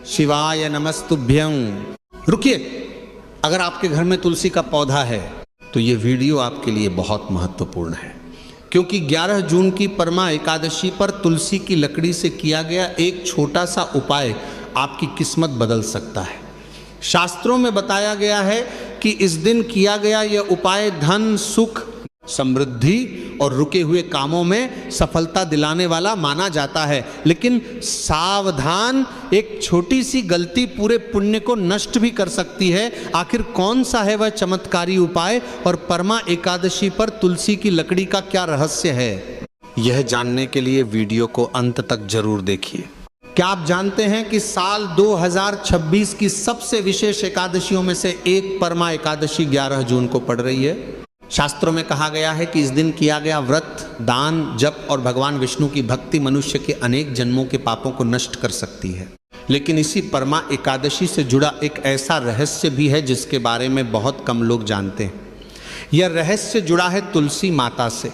शिवाय नमस्तुभ्यं। रुकिए, अगर आपके घर में तुलसी का पौधा है तो ये वीडियो आपके लिए बहुत महत्वपूर्ण है, क्योंकि 11 जून की परमा एकादशी पर तुलसी की लकड़ी से किया गया एक छोटा सा उपाय आपकी किस्मत बदल सकता है। शास्त्रों में बताया गया है कि इस दिन किया गया यह उपाय धन, सुख, समृद्धि और रुके हुए कामों में सफलता दिलाने वाला माना जाता है। लेकिन सावधान, एक छोटी सी गलती पूरे पुण्य को नष्ट भी कर सकती है। आखिर कौन सा है वह चमत्कारी उपाय और परमा एकादशी पर तुलसी की लकड़ी का क्या रहस्य है, यह जानने के लिए वीडियो को अंत तक जरूर देखिए। क्या आप जानते हैं कि साल 2026 की सबसे विशेष एकादशियों में से एक परमा एकादशी 11 जून को पड़ रही है। शास्त्रों में कहा गया है कि इस दिन किया गया व्रत, दान, जप और भगवान विष्णु की भक्ति मनुष्य के अनेक जन्मों के पापों को नष्ट कर सकती है। लेकिन इसी परमा एकादशी से जुड़ा एक ऐसा रहस्य भी है जिसके बारे में बहुत कम लोग जानते हैं। यह रहस्य जुड़ा है तुलसी माता से,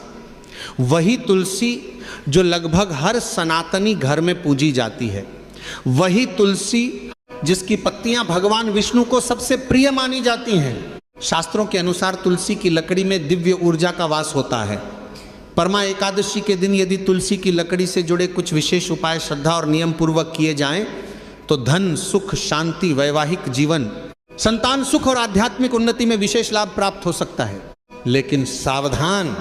वही तुलसी जो लगभग हर सनातनी घर में पूजी जाती है, वही तुलसी जिसकी पत्तियां भगवान विष्णु को सबसे प्रिय मानी जाती हैं। शास्त्रों के अनुसार तुलसी की लकड़ी में दिव्य ऊर्जा का वास होता है। परमा एकादशी के दिन यदि तुलसी की लकड़ी से जुड़े कुछ विशेष उपाय श्रद्धा और नियम पूर्वक किए जाएं तो धन, सुख, शांति, वैवाहिक जीवन, संतान सुख और आध्यात्मिक उन्नति में विशेष लाभ प्राप्त हो सकता है। लेकिन सावधान,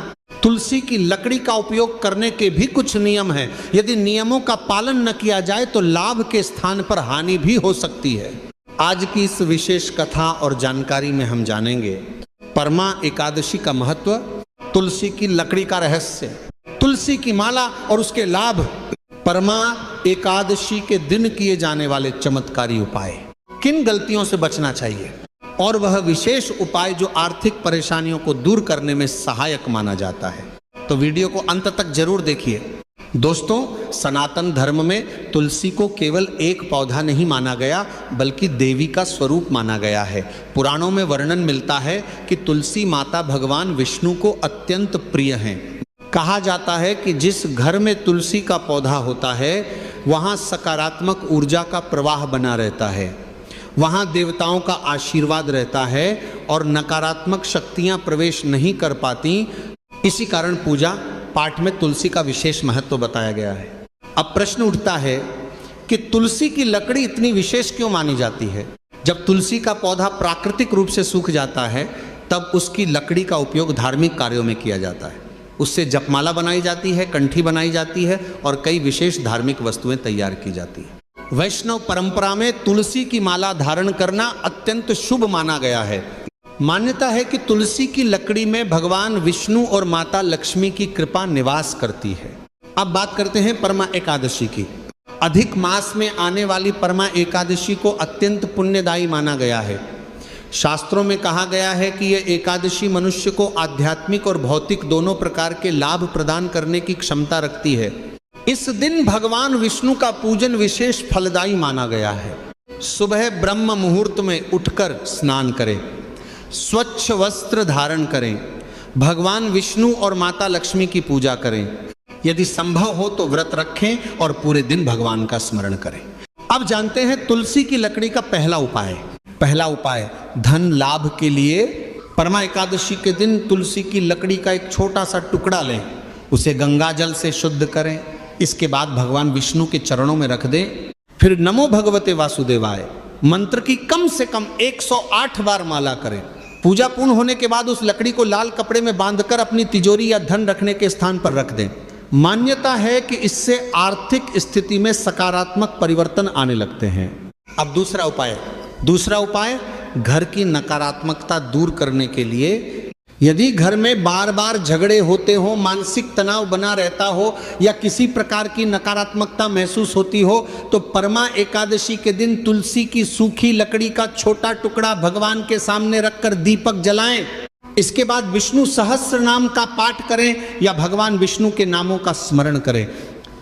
तुलसी की लकड़ी का उपयोग करने के भी कुछ नियम हैं। यदि नियमों का पालन न किया जाए तो लाभ के स्थान पर हानि भी हो सकती है। आज की इस विशेष कथा और जानकारी में हम जानेंगे परमा एकादशी का महत्व, तुलसी की लकड़ी का रहस्य, तुलसी की माला और उसके लाभ, परमा एकादशी के दिन किए जाने वाले चमत्कारी उपाय, किन गलतियों से बचना चाहिए और वह विशेष उपाय जो आर्थिक परेशानियों को दूर करने में सहायक माना जाता है। तो वीडियो को अंत तक जरूर देखिए। दोस्तों, सनातन धर्म में तुलसी को केवल एक पौधा नहीं माना गया बल्कि देवी का स्वरूप माना गया है। पुराणों में वर्णन मिलता है कि तुलसी माता भगवान विष्णु को अत्यंत प्रिय हैं। कहा जाता है कि जिस घर में तुलसी का पौधा होता है वहाँ सकारात्मक ऊर्जा का प्रवाह बना रहता है, वहाँ देवताओं का आशीर्वाद रहता है और नकारात्मक शक्तियाँ प्रवेश नहीं कर पाती। इसी कारण पूजा पाठ में तुलसी का विशेष महत्व बताया गया है। अब प्रश्न उठता है कि तुलसी की लकड़ी इतनी विशेष क्यों मानी जाती है? जब तुलसी का पौधा प्राकृतिक रूप से सूख जाता है तब उसकी लकड़ी का उपयोग धार्मिक कार्यों में किया जाता है। उससे जपमाला बनाई जाती है, कंठी बनाई जाती है और कई विशेष धार्मिक वस्तुएं तैयार की जाती है। वैष्णव परंपरा में तुलसी की माला धारण करना अत्यंत शुभ माना गया है। मान्यता है कि तुलसी की लकड़ी में भगवान विष्णु और माता लक्ष्मी की कृपा निवास करती है। अब बात करते हैं परमा एकादशी की। अधिक मास में आने वाली परमा एकादशी को अत्यंत पुण्यदायी माना गया है। शास्त्रों में कहा गया है कि यह एकादशी मनुष्य को आध्यात्मिक और भौतिक दोनों प्रकार के लाभ प्रदान करने की क्षमता रखती है। इस दिन भगवान विष्णु का पूजन विशेष फलदायी माना गया है। सुबह ब्रह्म मुहूर्त में उठकर स्नान करें, स्वच्छ वस्त्र धारण करें, भगवान विष्णु और माता लक्ष्मी की पूजा करें। यदि संभव हो तो व्रत रखें और पूरे दिन भगवान का स्मरण करें। अब जानते हैं तुलसी की लकड़ी का पहला उपाय धन लाभ के लिए परमा एकादशी के दिन तुलसी की लकड़ी का एक छोटा सा टुकड़ा लें, उसे गंगा जल से शुद्ध करें। इसके बाद भगवान विष्णु के चरणों में रख दें। फिर नमो भगवते वासुदेवाय मंत्र की कम से कम 108 बार माला करें। पूजा पूर्ण होने के बाद उस लकड़ी को लाल कपड़े में बांधकर अपनी तिजोरी या धन रखने के स्थान पर रख दें। मान्यता है कि इससे आर्थिक स्थिति में सकारात्मक परिवर्तन आने लगते हैं। अब दूसरा उपाय घर की नकारात्मकता दूर करने के लिए, यदि घर में बार बार झगड़े होते हो, मानसिक तनाव बना रहता हो या किसी प्रकार की नकारात्मकता महसूस होती हो तो परमा एकादशी के दिन तुलसी की सूखी लकड़ी का छोटा टुकड़ा भगवान के सामने रखकर दीपक जलाएं। इसके बाद विष्णु सहस्त्र नाम का पाठ करें या भगवान विष्णु के नामों का स्मरण करें।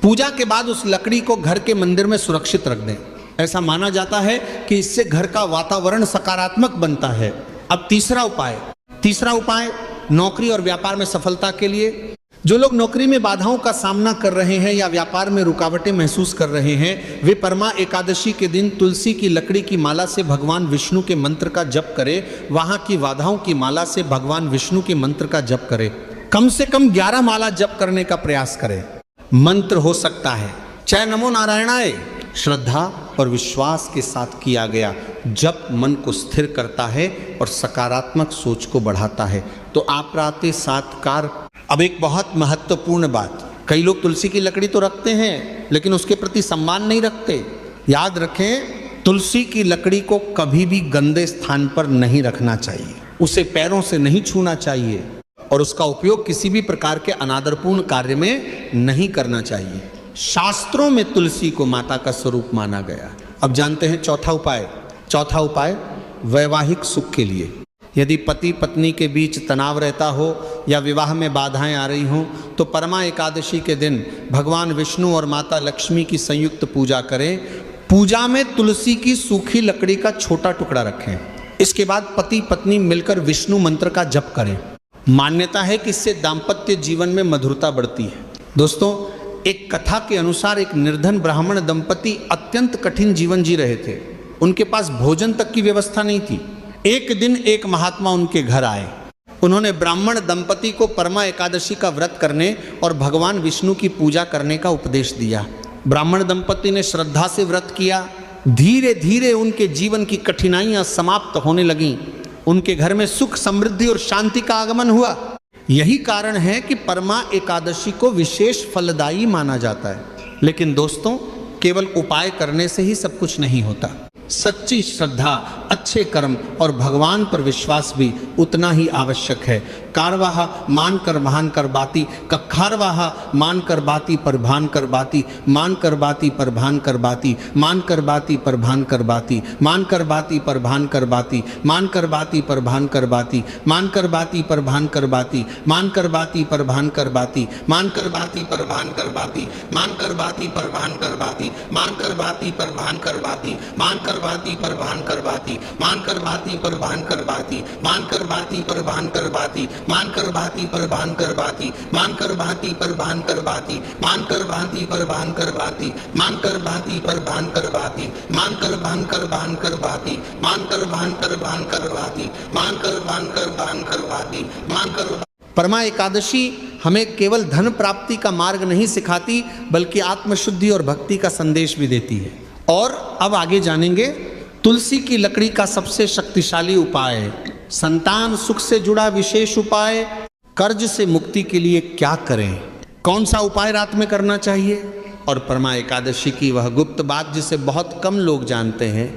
पूजा के बाद उस लकड़ी को घर के मंदिर में सुरक्षित रख दें। ऐसा माना जाता है कि इससे घर का वातावरण सकारात्मक बनता है। अब तीसरा उपाय नौकरी और व्यापार में सफलता के लिए जो लोग नौकरी में बाधाओं का सामना कर रहे हैं या व्यापार में रुकावटें महसूस कर रहे हैं, वे परमा एकादशी के दिन तुलसी की लकड़ी की माला से भगवान विष्णु के मंत्र का जप करें। वहां की बाधाओं की माला से भगवान विष्णु के मंत्र का जप करें। कम से कम 11 माला जप करने का प्रयास करें। मंत्र हो सकता है चाहे नमो नारायणाय, श्रद्धा और विश्वास के साथ किया गया जप मन को स्थिर करता है और सकारात्मक सोच को बढ़ाता है। तो आपराते सात्कार। अब एक बहुत महत्वपूर्ण बात, कई लोग तुलसी की लकड़ी तो रखते हैं लेकिन उसके प्रति सम्मान नहीं रखते। याद रखें, तुलसी की लकड़ी को कभी भी गंदे स्थान पर नहीं रखना चाहिए, उसे पैरों से नहीं छूना चाहिए और उसका उपयोग किसी भी प्रकार के अनादरपूर्ण कार्य में नहीं करना चाहिए। शास्त्रों में तुलसी को माता का स्वरूप माना गया। अब जानते हैं चौथा उपाय। चौथा उपाय वैवाहिक सुख के लिए। यदि पति पत्नी के बीच तनाव रहता हो या विवाह में बाधाएं आ रही हों तो परमा एकादशी के दिन भगवान विष्णु और माता लक्ष्मी की संयुक्त पूजा करें। पूजा में तुलसी की सूखी लकड़ी का छोटा टुकड़ा रखें। इसके बाद पति पत्नी मिलकर विष्णु मंत्र का जप करें। मान्यता है कि इससे दाम्पत्य जीवन में मधुरता बढ़ती है। दोस्तों, एक कथा के अनुसार एक निर्धन ब्राह्मण दंपति अत्यंत कठिन जीवन जी रहे थे। उनके पास भोजन तक की व्यवस्था नहीं थी। एक दिन एक महात्मा उनके घर आए। उन्होंने ब्राह्मण दंपति को परमा एकादशी का व्रत करने और भगवान विष्णु की पूजा करने का उपदेश दिया। ब्राह्मण दंपति ने श्रद्धा से व्रत किया। धीरे धीरे उनके जीवन की कठिनाइयां समाप्त होने लगीं। उनके घर में सुख समृद्धि और शांति का आगमन हुआ। यही कारण है कि परमा एकादशी को विशेष फलदायी माना जाता है। लेकिन दोस्तों, केवल उपाय करने से ही सब कुछ नहीं होता। सच्ची श्रद्धा, अच्छे कर्म और भगवान पर विश्वास भी उतना ही आवश्यक है। कारवाह मान कर भान कर बाती, कखारवाह मान कर बाती पर भान कर बाती, मान कर बाती पर भान कर बाती, मान कर बाती पर भान कर बाती, मान कर बाती पर भान कर बाती, मान कर बाती पर भान कर बाती, मान कर बाती पर भान कर बाती, मान कर बाती पर भान कर बाती, मान कर बाती पर भान कर बाती, मान कर बाती पर भान कर बाती, मान कर बाती पर भान कर बाती, मान कर बाती पर भान कर बाती, मान कर बाती पर भान कर बाती, मान कर बाती पर भान कर बाती, मान कर बाती पर भान कर बाती, मान कर बाती पर भान कर बाती, मान कर बाती पर भान कर बाती, मान कर बाती पर भान कर बाती, मान कर भान कर भान कर बाती, मान कर भान कर भान कर बाती, मान कर भान कर भान कर बाती, मान कर। परमा एकादशी हमें केवल धन प्राप्ति का मार्ग नहीं सिखाती बल्कि आत्मशुद्धि और भक्ति का संदेश भी देती है। और अब आगे जानेंगे तुलसी की लकड़ी का सबसे शक्तिशाली उपाय, संतान सुख से जुड़ा विशेष उपाय, कर्ज से मुक्ति के लिए क्या करें, कौन सा उपाय रात में करना चाहिए और परमा एकादशी की वह गुप्त बात जिसे बहुत कम लोग जानते हैं।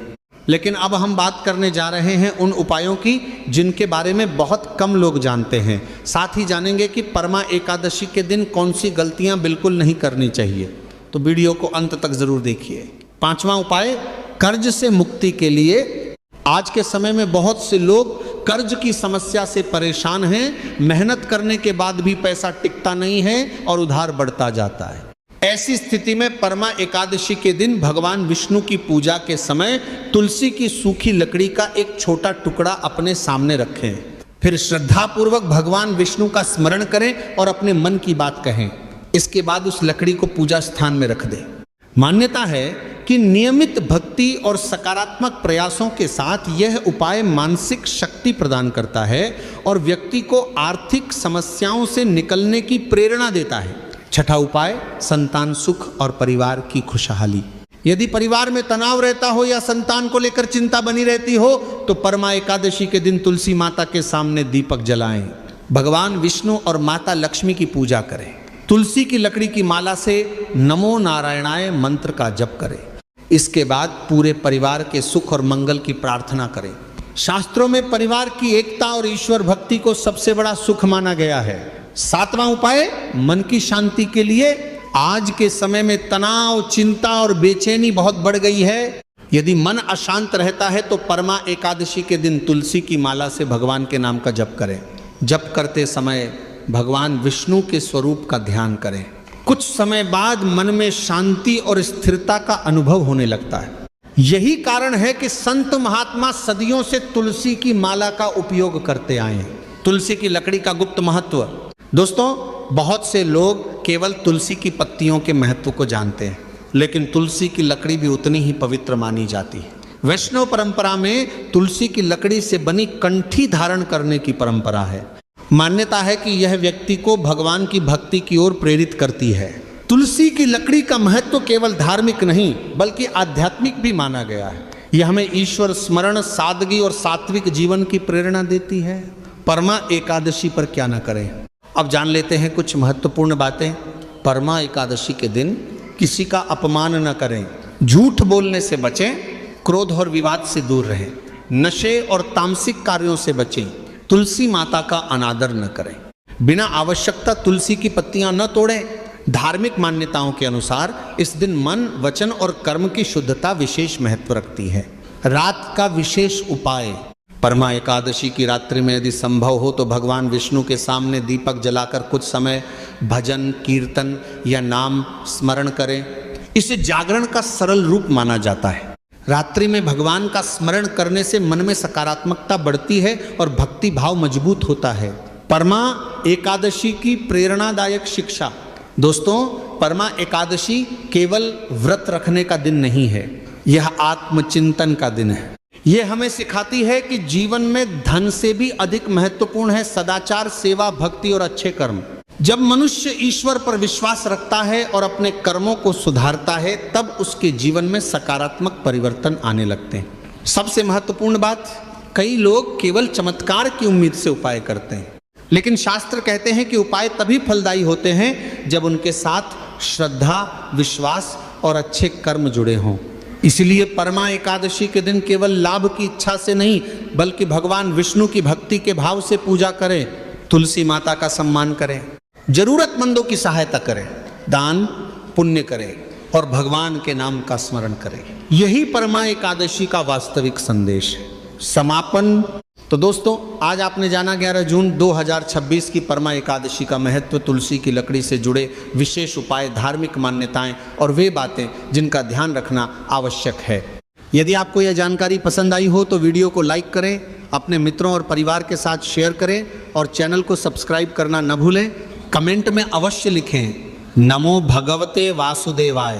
लेकिन अब हम बात करने जा रहे हैं उन उपायों की जिनके बारे में बहुत कम लोग जानते हैं। साथ ही जानेंगे कि परमा एकादशी के दिन कौन सी गलतियां बिल्कुल नहीं करनी चाहिए। तो वीडियो को अंत तक जरूर देखिए। पांचवा उपाय, कर्ज से मुक्ति के लिए। आज के समय में बहुत से लोग कर्ज की समस्या से परेशान हैं। मेहनत करने के बाद भी पैसा टिकता नहीं है और उधार बढ़ता जाता है। ऐसी स्थिति में परमा एकादशी के दिन भगवान विष्णु की पूजा के समय तुलसी की सूखी लकड़ी का एक छोटा टुकड़ा अपने सामने रखें। फिर श्रद्धापूर्वक भगवान विष्णु का स्मरण करें और अपने मन की बात कहें। इसके बाद उस लकड़ी को पूजा स्थान में रख दें। मान्यता है कि नियमित भक्ति और सकारात्मक प्रयासों के साथ यह उपाय मानसिक शक्ति प्रदान करता है और व्यक्ति को आर्थिक समस्याओं से निकलने की प्रेरणा देता है। छठा उपाय, संतान सुख और परिवार की खुशहाली। यदि परिवार में तनाव रहता हो या संतान को लेकर चिंता बनी रहती हो तो परमा एकादशी के दिन तुलसी माता के सामने दीपक जलाएं, भगवान विष्णु और माता लक्ष्मी की पूजा करें। तुलसी की लकड़ी की माला से नमो नारायणाय मंत्र का जप करें। इसके बाद पूरे परिवार के सुख और मंगल की प्रार्थना करें। शास्त्रों में परिवार की एकता और ईश्वर भक्ति को सबसे बड़ा सुख माना गया है। सातवां उपाय, मन की शांति के लिए। आज के समय में तनाव, चिंता और बेचैनी बहुत बढ़ गई है। यदि मन अशांत रहता है तो परमा एकादशी के दिन तुलसी की माला से भगवान के नाम का जप करें। जप करते समय भगवान विष्णु के स्वरूप का ध्यान करें। कुछ समय बाद मन में शांति और स्थिरता का अनुभव होने लगता है। यही कारण है कि संत महात्मा सदियों से तुलसी की माला का उपयोग करते आए हैं। तुलसी की लकड़ी का गुप्त महत्व। दोस्तों, बहुत से लोग केवल तुलसी की पत्तियों के महत्व को जानते हैं, लेकिन तुलसी की लकड़ी भी उतनी ही पवित्र मानी जाती है। वैष्णव परंपरा में तुलसी की लकड़ी से बनी कंठी धारण करने की परंपरा है। मान्यता है कि यह व्यक्ति को भगवान की भक्ति की ओर प्रेरित करती है। तुलसी की लकड़ी का महत्व केवल धार्मिक नहीं बल्कि आध्यात्मिक भी माना गया है। यह हमें ईश्वर स्मरण, सादगी और सात्विक जीवन की प्रेरणा देती है। परमा एकादशी पर क्या न करें, अब जान लेते हैं कुछ महत्वपूर्ण बातें। परमा एकादशी के दिन किसी का अपमान न करें, झूठ बोलने से बचें, क्रोध और विवाद से दूर रहें, नशे और तामसिक कार्यों से बचें, तुलसी माता का अनादर न करें, बिना आवश्यकता तुलसी की पत्तियां न तोड़ें। धार्मिक मान्यताओं के अनुसार इस दिन मन, वचन और कर्म की शुद्धता विशेष महत्व रखती है। रात का विशेष उपाय, परमा एकादशी की रात्रि में यदि संभव हो तो भगवान विष्णु के सामने दीपक जलाकर कुछ समय भजन, कीर्तन या नाम स्मरण करें। इसे जागरण का सरल रूप माना जाता है। रात्रि में भगवान का स्मरण करने से मन में सकारात्मकता बढ़ती है और भक्ति भाव मजबूत होता है। परमा एकादशी की प्रेरणादायक शिक्षा। दोस्तों, परमा एकादशी केवल व्रत रखने का दिन नहीं है, यह आत्मचिंतन का दिन है। यह हमें सिखाती है कि जीवन में धन से भी अधिक महत्वपूर्ण है सदाचार, सेवा, भक्ति और अच्छे कर्म। जब मनुष्य ईश्वर पर विश्वास रखता है और अपने कर्मों को सुधारता है तब उसके जीवन में सकारात्मक परिवर्तन आने लगते हैं। सबसे महत्वपूर्ण बात, कई लोग केवल चमत्कार की उम्मीद से उपाय करते हैं, लेकिन शास्त्र कहते हैं कि उपाय तभी फलदायी होते हैं जब उनके साथ श्रद्धा, विश्वास और अच्छे कर्म जुड़े हों। इसलिए परमा एकादशी के दिन केवल लाभ की इच्छा से नहीं बल्कि भगवान विष्णु की भक्ति के भाव से पूजा करें, तुलसी माता का सम्मान करें, जरूरतमंदों की सहायता करें, दान पुण्य करें और भगवान के नाम का स्मरण करें। यही परमा एकादशी का वास्तविक संदेश है। समापन। तो दोस्तों, आज आपने जाना 11 जून 2026 की परमा एकादशी का महत्व, तुलसी की लकड़ी से जुड़े विशेष उपाय, धार्मिक मान्यताएं और वे बातें जिनका ध्यान रखना आवश्यक है। यदि आपको यह जानकारी पसंद आई हो तो वीडियो को लाइक करें, अपने मित्रों और परिवार के साथ शेयर करें और चैनल को सब्सक्राइब करना न भूलें। कमेंट में अवश्य लिखें, नमो भगवते वासुदेवाय।